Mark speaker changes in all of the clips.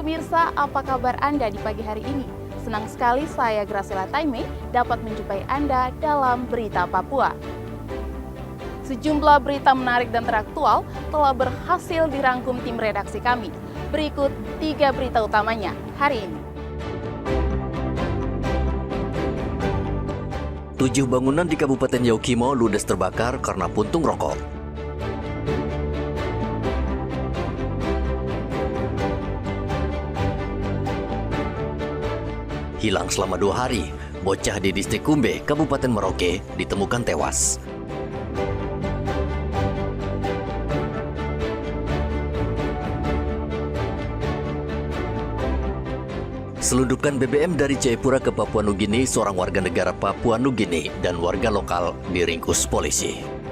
Speaker 1: Pemirsa, apa kabar Anda di pagi hari ini? Senang sekali saya Graciela Taime dapat menjumpai Anda dalam Berita Papua. Sejumlah berita menarik dan teraktual telah berhasil dirangkum tim redaksi kami. Berikut 3 berita utamanya hari ini.
Speaker 2: 7 bangunan di Kabupaten Yaukimo ludes terbakar karena puntung rokok. Hilang selama 2 hari, bocah di distrik Kumbe, Kabupaten Merauke, ditemukan tewas. Selundupan BBM dari Jayapura ke Papua Nugini, seorang warga negara Papua Nugini dan warga lokal diringkus polisi.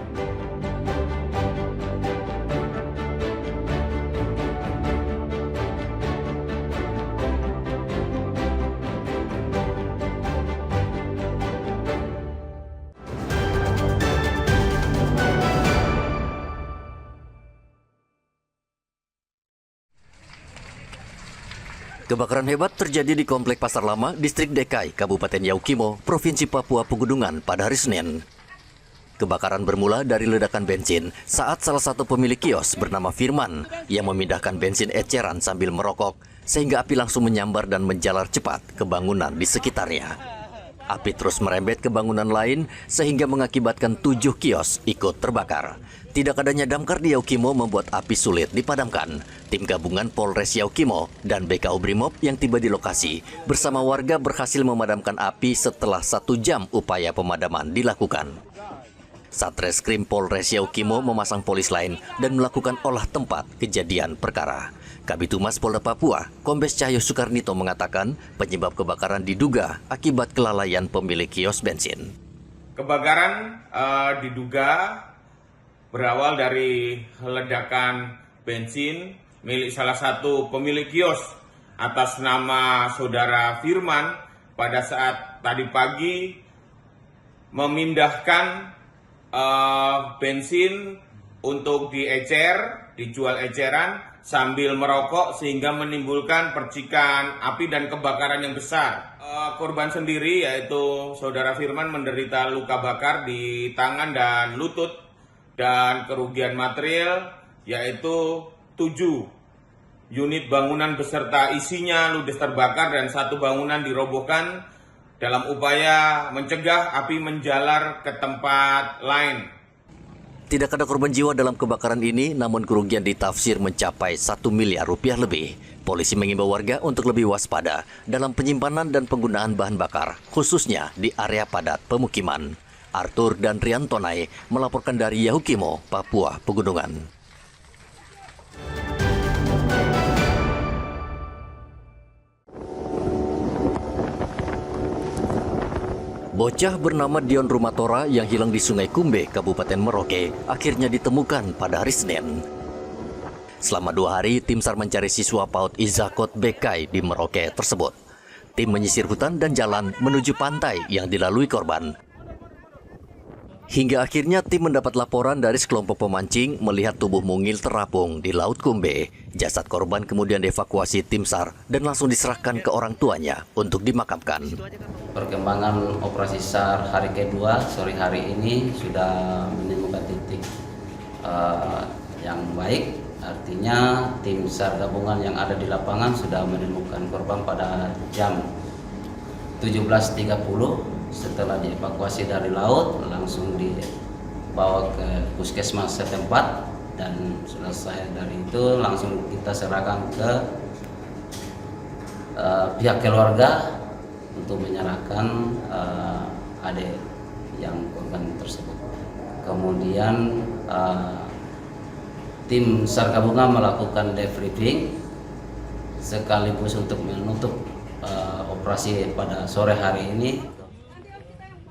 Speaker 2: Kebakaran hebat terjadi di Komplek Pasar Lama, Distrik Dekai, Kabupaten Yaukimo, Provinsi Papua Pegunungan pada hari Senin. Kebakaran bermula dari ledakan bensin saat salah satu pemilik kios bernama Firman yang memindahkan bensin eceran sambil merokok, sehingga api langsung menyambar dan menjalar cepat ke bangunan di sekitarnya. Api terus merembet ke bangunan lain sehingga mengakibatkan 7 kios ikut terbakar. Tidak adanya damkar di Yaukimo membuat api sulit dipadamkan. Tim gabungan Polres Yaukimo dan BKO Brimob yang tiba di lokasi bersama warga berhasil memadamkan api setelah 1 jam upaya pemadaman dilakukan. Satreskrim Polres Yaukimo memasang polis lain dan melakukan olah tempat kejadian perkara. Kabid Humas Polda Papua, Kombes Cahyo Soekarnito mengatakan penyebab kebakaran diduga akibat kelalaian pemilik kios bensin.
Speaker 3: Kebakaran diduga berawal dari ledakan bensin milik salah satu pemilik kios atas nama saudara Firman pada saat tadi pagi memindahkan bensin untuk dijual eceran sambil merokok sehingga menimbulkan percikan api dan kebakaran yang besar. Korban sendiri yaitu saudara Firman menderita luka bakar di tangan dan lutut dan kerugian material yaitu 7 unit bangunan beserta isinya ludes terbakar dan 1 bangunan dirobohkan dalam upaya mencegah api menjalar ke tempat lain.
Speaker 2: Tidak ada korban jiwa dalam kebakaran ini, namun kerugian ditafsir mencapai 1 miliar rupiah lebih. Polisi mengimbau warga untuk lebih waspada dalam penyimpanan dan penggunaan bahan bakar, khususnya di area padat pemukiman. Arthur dan Rian Tonai melaporkan dari Yaukimo, Papua Pegunungan. Bocah bernama Dion Rumatora yang hilang di Sungai Kumbe, Kabupaten Merauke, akhirnya ditemukan pada hari Senin. Selama 2 hari, tim SAR mencari siswa PAUD Izakot Bekai di Merauke tersebut. Tim menyisir hutan dan jalan menuju pantai yang dilalui korban. Hingga akhirnya tim mendapat laporan dari sekelompok pemancing melihat tubuh mungil terapung di Laut Kumbe. Jasad korban kemudian dievakuasi tim SAR dan langsung diserahkan ke orang tuanya untuk dimakamkan.
Speaker 4: Perkembangan operasi SAR hari kedua sore hari ini sudah menemukan titik yang baik. Artinya tim SAR gabungan yang ada di lapangan sudah menemukan korban pada jam 17.30. Setelah dievakuasi dari laut, langsung dibawa ke puskesmas setempat dan selesai dari itu langsung kita serahkan ke pihak keluarga untuk menyerahkan adik yang korban tersebut. Kemudian tim SAR gabungan melakukan debriefing sekaligus untuk menutup operasi pada sore hari ini.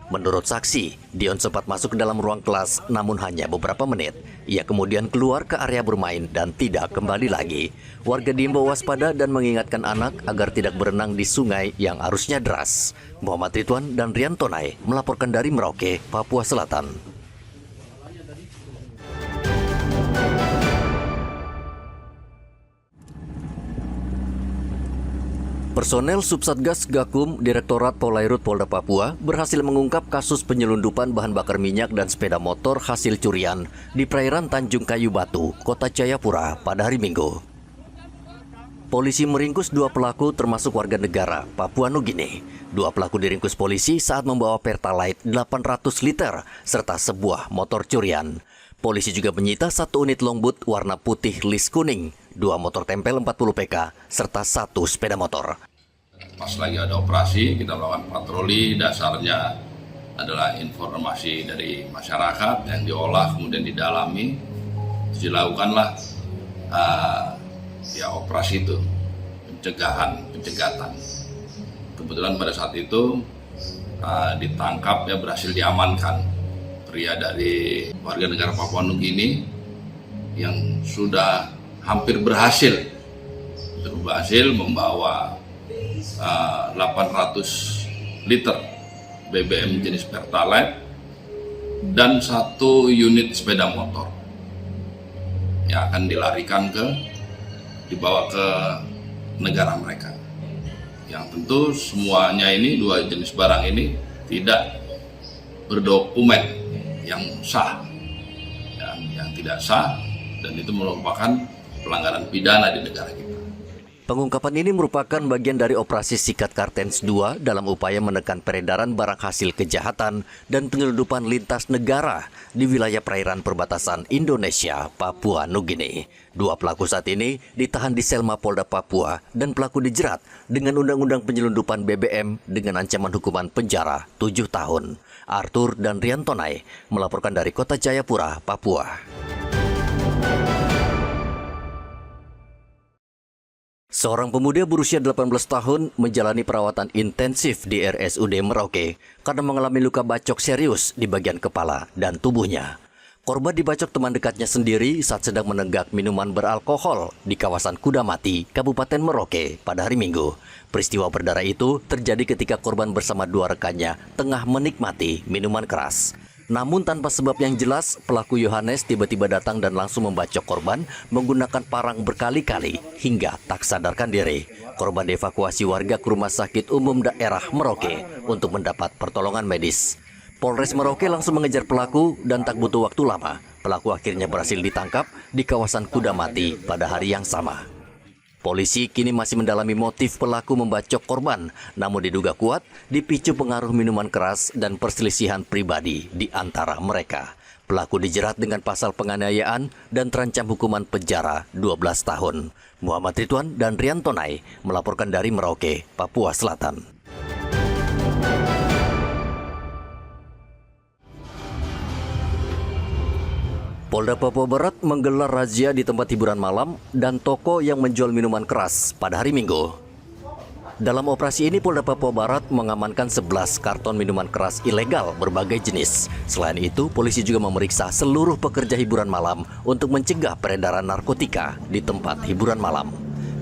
Speaker 2: Menurut saksi, Dion sempat masuk ke dalam ruang kelas namun hanya beberapa menit. Ia kemudian keluar ke area bermain dan tidak kembali lagi. Warga diimbau waspada dan mengingatkan anak agar tidak berenang di sungai yang arusnya deras. Muhammad Ridwan dan Rian Tonai melaporkan dari Merauke, Papua Selatan. Personel Subsatgas Gakum Direktorat Polairut Polda Papua berhasil mengungkap kasus penyelundupan bahan bakar minyak dan sepeda motor hasil curian di perairan Tanjung Kayu Batu, Kota Jayapura pada hari Minggu. Polisi meringkus 2 pelaku termasuk warga negara Papua Nugini. 2 pelaku diringkus polisi saat membawa Pertalite 800 liter serta sebuah motor curian. Polisi juga menyita 1 unit longboat warna putih lis kuning, 2 motor tempel 40 PK, serta 1 sepeda motor.
Speaker 5: Pas lagi ada operasi, kita melakukan patroli, dasarnya adalah informasi dari masyarakat yang diolah, kemudian didalami, dilakukanlah operasi itu, pencegatan. Kebetulan pada saat itu ditangkap, berhasil diamankan pria dari warga negara Papua Nugini yang sudah hampir berhasil membawa 800 liter BBM jenis Pertalite dan 1 unit sepeda motor yang akan dibawa ke negara mereka. Yang tentu semuanya ini, 2 jenis barang ini tidak berdokumen yang sah, yang tidak sah, dan itu merupakan pelanggaran pidana di negara kita.
Speaker 2: Pengungkapan ini merupakan bagian dari operasi Sikat Kartens 2 dalam upaya menekan peredaran barang hasil kejahatan dan penyelundupan lintas negara di wilayah perairan perbatasan Indonesia, Papua Nugini. 2 pelaku saat ini ditahan di sel Mapolda Papua dan pelaku dijerat dengan Undang-Undang Penyelundupan BBM dengan ancaman hukuman penjara 7 tahun. Arthur dan Riantonai melaporkan dari Kota Jayapura, Papua. Seorang pemuda berusia 18 tahun menjalani perawatan intensif di RSUD Merauke karena mengalami luka bacok serius di bagian kepala dan tubuhnya. Korban dibacok teman dekatnya sendiri saat sedang menenggak minuman beralkohol di kawasan Kudamati, Kabupaten Merauke pada hari Minggu. Peristiwa berdarah itu terjadi ketika korban bersama 2 rekannya tengah menikmati minuman keras. Namun tanpa sebab yang jelas, pelaku Yohanes tiba-tiba datang dan langsung membacok korban menggunakan parang berkali-kali hingga tak sadarkan diri. Korban dievakuasi warga ke Rumah Sakit Umum Daerah Merauke untuk mendapat pertolongan medis. Polres Merauke langsung mengejar pelaku dan tak butuh waktu lama. Pelaku akhirnya berhasil ditangkap di kawasan Kudamati pada hari yang sama. Polisi kini masih mendalami motif pelaku membacok korban, namun diduga kuat dipicu pengaruh minuman keras dan perselisihan pribadi di antara mereka. Pelaku dijerat dengan pasal penganiayaan dan terancam hukuman penjara 12 tahun. Muhammad Ridwan dan Riantonai melaporkan dari Merauke, Papua Selatan. Polda Papua Barat menggelar razia di tempat hiburan malam dan toko yang menjual minuman keras pada hari Minggu. Dalam operasi ini, Polda Papua Barat mengamankan 11 karton minuman keras ilegal berbagai jenis. Selain itu, polisi juga memeriksa seluruh pekerja hiburan malam untuk mencegah peredaran narkotika di tempat hiburan malam.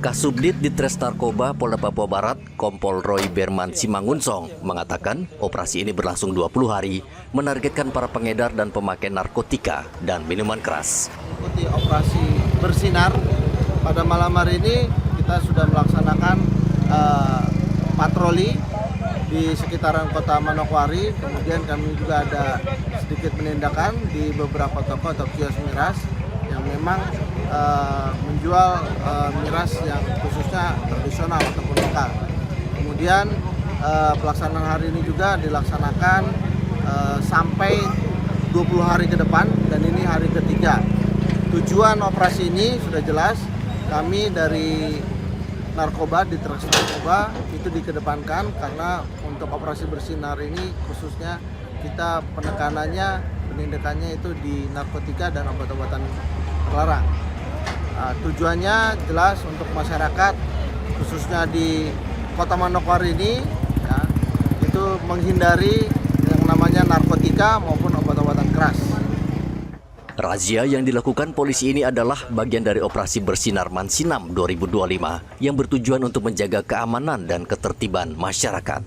Speaker 2: Kasubdit Ditres Narkoba Polda Papua Barat, Kompol Roy Berman Simangunsong, mengatakan operasi ini berlangsung 20 hari, menargetkan para pengedar dan pemakai narkotika dan minuman keras.
Speaker 6: Ikuti operasi bersinar, pada malam hari ini kita sudah melaksanakan patroli di sekitaran kota Manokwari, kemudian kami juga ada sedikit penindakan di beberapa toko atau kios miras yang memang menjual miras yang khususnya tradisional ataupun lokal. Kemudian pelaksanaan hari ini juga dilaksanakan sampai 20 hari ke depan dan ini hari ketiga. Tujuan operasi ini sudah jelas, kami dari narkoba, di Ditres Narkoba itu dikedepankan karena untuk operasi bersinar ini khususnya kita penindakannya itu di narkotika dan obat-obatan terlarang. Tujuannya jelas untuk masyarakat khususnya di Kota Manokwari ini ya, itu menghindari yang namanya narkotika maupun obat-obatan keras.
Speaker 2: Razia yang dilakukan polisi ini adalah bagian dari operasi Bersinar Mansinam 2025 yang bertujuan untuk menjaga keamanan dan ketertiban masyarakat.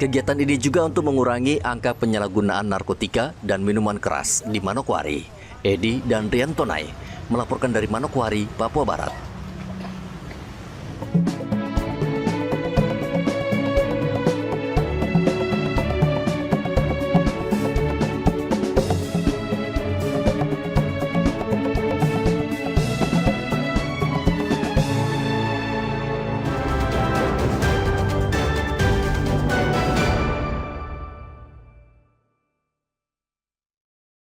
Speaker 2: Kegiatan ini juga untuk mengurangi angka penyalahgunaan narkotika dan minuman keras di Manokwari. Edi dan Riantonai melaporkan dari Manokwari, Papua Barat.